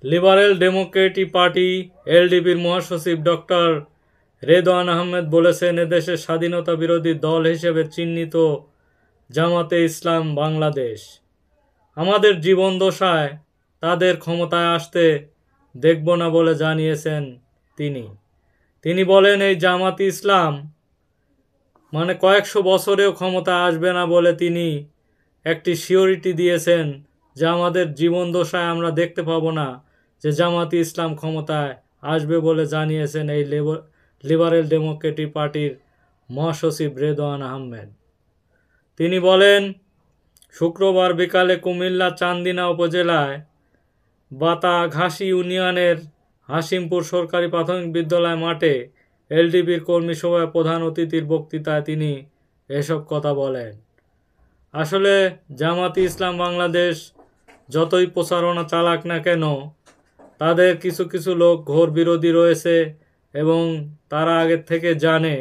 Liberal Democratic party এলডিপির মহাসচিব doctor Redwan Ahmed বলেছেন, এদেশের স্বাধীনতা বিরোধী দল হিসেবে চিহ্নিত জামাতে ইসলাম বাংলাদেশ আমাদের জীবনদশায় তাদের ক্ষমতায় আসতে দেখব না বলে জানিয়েছেন তিনি বলেন, এই জামাতে ইসলাম মানে কয়েকশো বছরেও ক্ষমতায় আসবে না বলে তিনি একটি সিওরিটি দিয়েছেন যে আমাদের জীবনদশায় আমরা দেখতে পাবো না যে জামাতে ইসলাম ক্ষমতায় আসবে বলে জানিয়েছেন এই লিবারেল ডেমোক্রেটিক পার্টির মহাসচিব রেদওয়ান আহমেদ। তিনি বলেন, শুক্রবার বিকালে কুমিল্লা চান্দিনা উপজেলায় বাতাঘাসী ইউনিয়নের হাসিমপুর সরকারি প্রাথমিক বিদ্যালয় মাঠে এলডিপির কর্মী সভায় প্রধান অতিথির বক্তৃতায় তিনি এসব কথা বলেন। আসলে জামাতে ইসলাম বাংলাদেশ যতই প্রচারণা চালাক না কেন, তাদের কিছু কিছু লোক ঘোর বিরোধী রয়েছে এবং তারা আগের থেকে জানে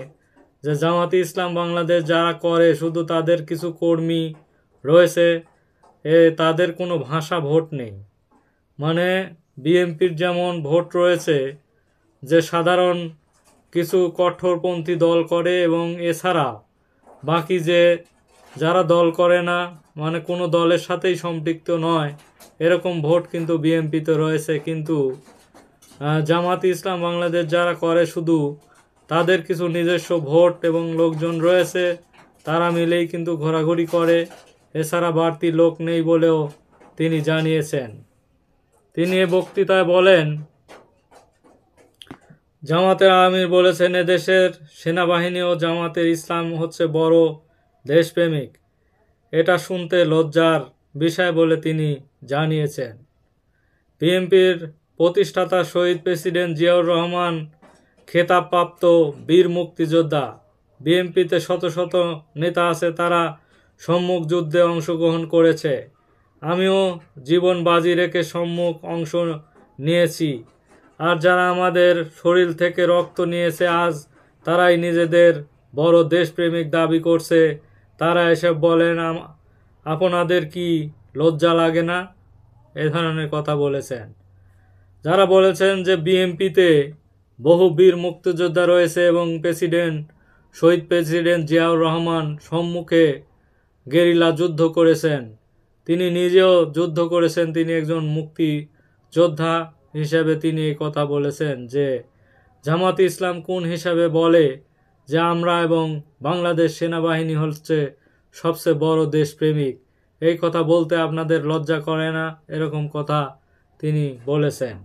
যে জামাতে ইসলাম বাংলাদেশ যারা করে শুধু তাদের কিছু কর্মী রয়েছে, তাদের কোনো ভাষা ভোট নেই। মানে বিএনপির যেমন ভোট রয়েছে যে সাধারণ কিছু কঠোরপন্থী দল করে এবং এছাড়া বাকি যে যারা দল করে না, মানে কোনো দলের সাথেই সম্পৃক্ত নয়, এরকম ভোট কিন্তু বিএনপিতে রয়েছে। কিন্তু জামাতে ইসলাম বাংলাদেশ যারা করে শুধু তাদের কিছু নিজস্ব ভোট এবং লোকজন রয়েছে, তারা মিলেই কিন্তু ঘোরাঘুরি করে, এছাড়া বাড়তি লোক নেই বলেও তিনি জানিয়েছেন। তিনি এ বক্তৃতায় বলেন, জামাতের আমির বলেছেন, এদেশের সেনাবাহিনী ও জামাতের ইসলাম হচ্ছে বড় দেশপ্রেমিক। এটা শুনতে লজ্জার বিষয় বলে তিনি জানিয়েছেন। বিএনপির প্রতিষ্ঠাতা শহীদ প্রেসিডেন্ট জিয়াউর রহমান খেতাবপ্রাপ্ত বীর মুক্তিযোদ্ধা। বিএনপিতে শত শত নেতা আছে, তারা সম্মুখ যুদ্ধে অংশগ্রহণ করেছে। আমিও জীবন বাজি রেখে সম্মুখ অংশ নিয়েছি। আর যারা আমাদের শরীর থেকে রক্ত নিয়েছে আজ তারাই নিজেদের বড় দেশপ্রেমিক দাবি করছে। তারা এসব বলেন, আপনাদের কি লজ্জা লাগে না? এ ধরনের কথা বলেছেন। যারা বলেছেন যে বিএনপিতে বহু বীর মুক্তিযোদ্ধা রয়েছে এবং শহীদ প্রেসিডেন্ট জিয়াউর রহমান সম্মুখে গেরিলা যুদ্ধ করেছেন, তিনি নিজেও যুদ্ধ করেছেন, তিনি একজন মুক্তিযোদ্ধা হিসেবে তিনি এই কথা বলেছেন যে জামাতে ইসলাম কোন হিসাবে বলে যে আমরা এবং বাংলাদেশ সেনাবাহিনী হচ্ছে সবচেয়ে বড় দেশপ্রেমিক। এই কথা বলতে আপনাদের লজ্জা করে না? এরকম কথা তিনি বলেছেন।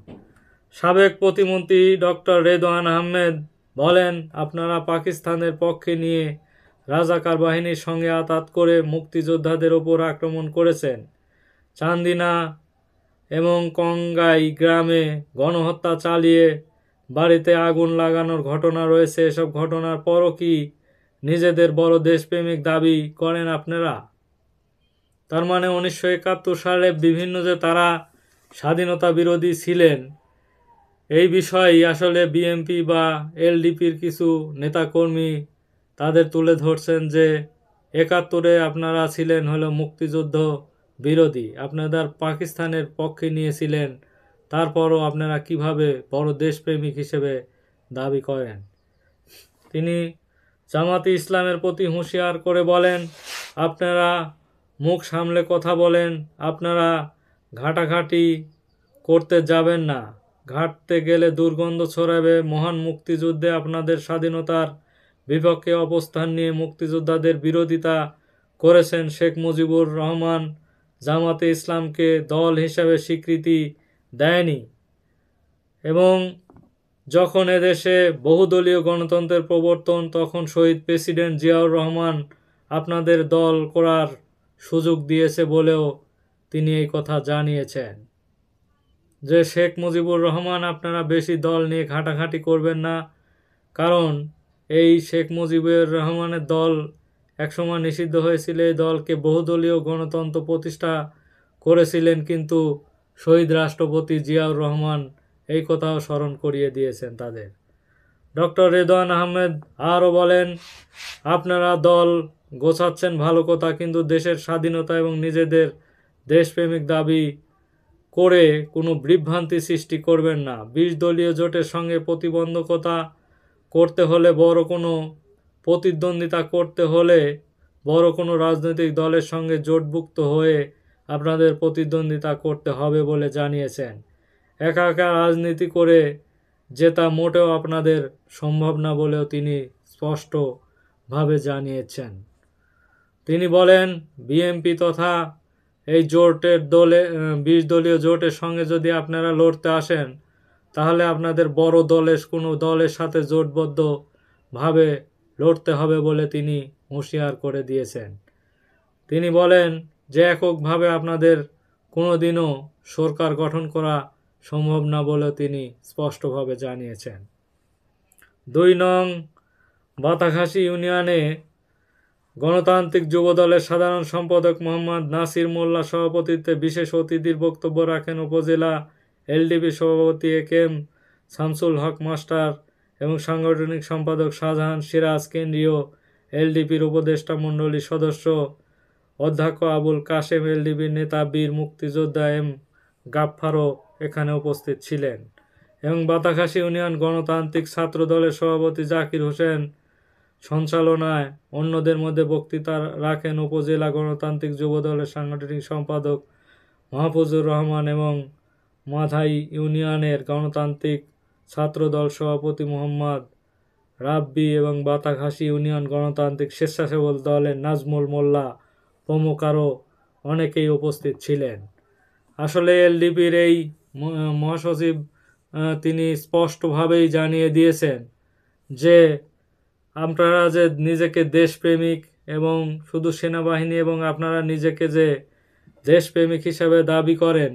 সাবেক প্রতিমন্ত্রী ডক্টর রেদওয়ান আহমেদ বলেন, আপনারা পাকিস্তানের পক্ষে নিয়ে রাজাকার বাহিনীর সঙ্গে আঁতাত করে মুক্তিযোদ্ধাদের ওপর আক্রমণ করেছেন। চান্দিনা এবং কঙ্গাই গ্রামে গণহত্যা চালিয়ে বাড়িতে আগুন লাগানোর ঘটনা রয়েছে। এসব ঘটনার পরও কি নিজেদের বড় দেশপ্রেমিক দাবি করেন আপনারা? তার মানে 1971 সালে বিভিন্ন যে তারা স্বাধীনতা বিরোধী ছিলেন, এই বিষয়ে আসলে বিএনপি বা এলডিপির কিছু নেতাকর্মী তাদের তুলে ধরছেন যে 71-এ আপনারা ছিলেন হলো মুক্তিযুদ্ধ বিরোধী, আপনারা পাকিস্তানের পক্ষে নিয়েছিলেন, তারপরও আপনারা কিভাবে বড় দেশপ্রেমিক হিসেবে দাবি করেন? তিনি জামাতে ইসলামের প্রতি হুঁশিয়ার করে বলেন, আপনারা মুখ সামলে কথা বলেন, আপনারা ঘাটাঘাটি করতে যাবেন না, ঘাটতে গেলে দুর্গন্ধ ছড়াবে। মহান মুক্তিযুদ্ধে আপনাদের স্বাধীনতার বিপক্ষে অবস্থান নিয়ে মুক্তিযোদ্ধাদের বিরোধিতা করেছেন শেখ মুজিবুর রহমান। জামাতে ইসলামকে দল হিসাবে স্বীকৃতি দেয়নি এবং যখন এদেশে বহুদলীয় গণতন্ত্রের প্রবর্তন, তখন শহীদ প্রেসিডেন্ট জিয়াউর রহমান আপনাদের দল করার সুযোগ দিয়েছে বলেও তিনি এই কথা জানিয়েছেন যে শেখ মুজিবুর রহমান, আপনারা বেশি দল নিয়ে ঘাটাঘাটি করবেন না, কারণ এই শেখ মুজিবুর রহমানের দল একসময় নিষিদ্ধ হয়েছিল। এই দলকে বহুদলীয় গণতন্ত্র প্রতিষ্ঠা করেছিলেন, কিন্তু শহীদ রাষ্ট্রপতি জিয়াউর রহমান এই কথাও স্মরণ করিয়ে দিয়েছেন তাদের। ডক্টর রেদওয়ান আহমেদ আরও বলেন, আপনারা দল গোছাচ্ছেন ভালো কথা, কিন্তু দেশের স্বাধীনতা এবং নিজেদের দেশপ্রেমিক দাবি করে কোনো বিভ্রান্তি সৃষ্টি করবেন না। 20 দলীয় জোটের সঙ্গে প্রতিবন্ধকতা করতে হলে প্রতিদ্বন্দ্বিতা করতে হলে বড় কোনো রাজনৈতিক দলের সঙ্গে জোটভুক্ত হয়ে আপনাদের প্রতিদ্বন্দ্বিতা করতে হবে বলে জানিয়েছেন। একা একা রাজনীতি করে জেতা মোটেও আপনাদের সম্ভব না বলেও তিনি স্পষ্টভাবে জানিয়েছেন। তিনি বলেন, বিএনপি তথা এই 20 দলীয় জোটের সঙ্গে যদি আপনারা লড়তে আসেন, তাহলে আপনাদের বড় কোনো দলের সাথে জোটবদ্ধভাবে লড়তে হবে বলে তিনি হুঁশিয়ার করে দিয়েছেন। তিনি বলেন যে এককভাবে আপনাদের কোনোদিনও সরকার গঠন করা সম্ভব না বলে তিনি স্পষ্টভাবে জানিয়েছেন। 2 নং বাতাখাসী ইউনিয়নে গণতান্ত্রিক যুবদলের সাধারণ সম্পাদক মোহাম্মদ নাসির মোল্লা সভাপতিত্বে বিশেষ অতিথির বক্তব্য রাখেন উপজেলা এলডিপি সভাপতি একেএম শামসুল হক মাস্টার এবং সাংগঠনিক সম্পাদক শাহজাহান সিরাজ, কেন্দ্রীয় এলডিপির উপদেষ্টা মণ্ডলীর সদস্য অধ্যক্ষ আবুল কাশেম, এলডিপির নেতা বীর মুক্তিযোদ্ধা এম গাফফারও এখানে উপস্থিত ছিলেন এবং বাতাখাসী ইউনিয়ন গণতান্ত্রিক ছাত্র দলের সভাপতি জাকির হোসেন সঞ্চালনায় অন্যদের মধ্যে বক্তৃতা রাখেন উপজেলা গণতান্ত্রিক যুবদলের সাংগঠনিক সম্পাদক মাহফুজুর রহমান এবং মাধাই ইউনিয়নের গণতান্ত্রিক ছাত্রদল সভাপতি মোহাম্মদ রাব্বি এবং বাতাখাসী ইউনিয়ন গণতান্ত্রিক স্বেচ্ছাসেবক দলের নাজমুল মোল্লা প্রমুখ আরও অনেকেই উপস্থিত ছিলেন। আসলে এলডিপির এই মহাসচিব তিনি স্পষ্টভাবেই জানিয়ে দিয়েছেন যে আপনারা যে নিজেকে দেশপ্রেমিক এবং শুধু সেনাবাহিনী এবং আপনারা নিজেকে যে দেশপ্রেমিক হিসাবে দাবি করেন,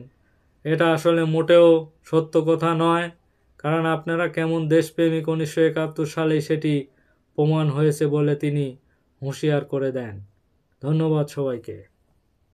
এটা আসলে মোটেও সত্য কথা নয়। কারণ আপনারা কেমন দেশপ্রেমিক 1971 সালেই সেটি প্রমাণ হয়েছে বলে তিনি হুঁশিয়ার করে দেন। ধন্যবাদ সবাইকে।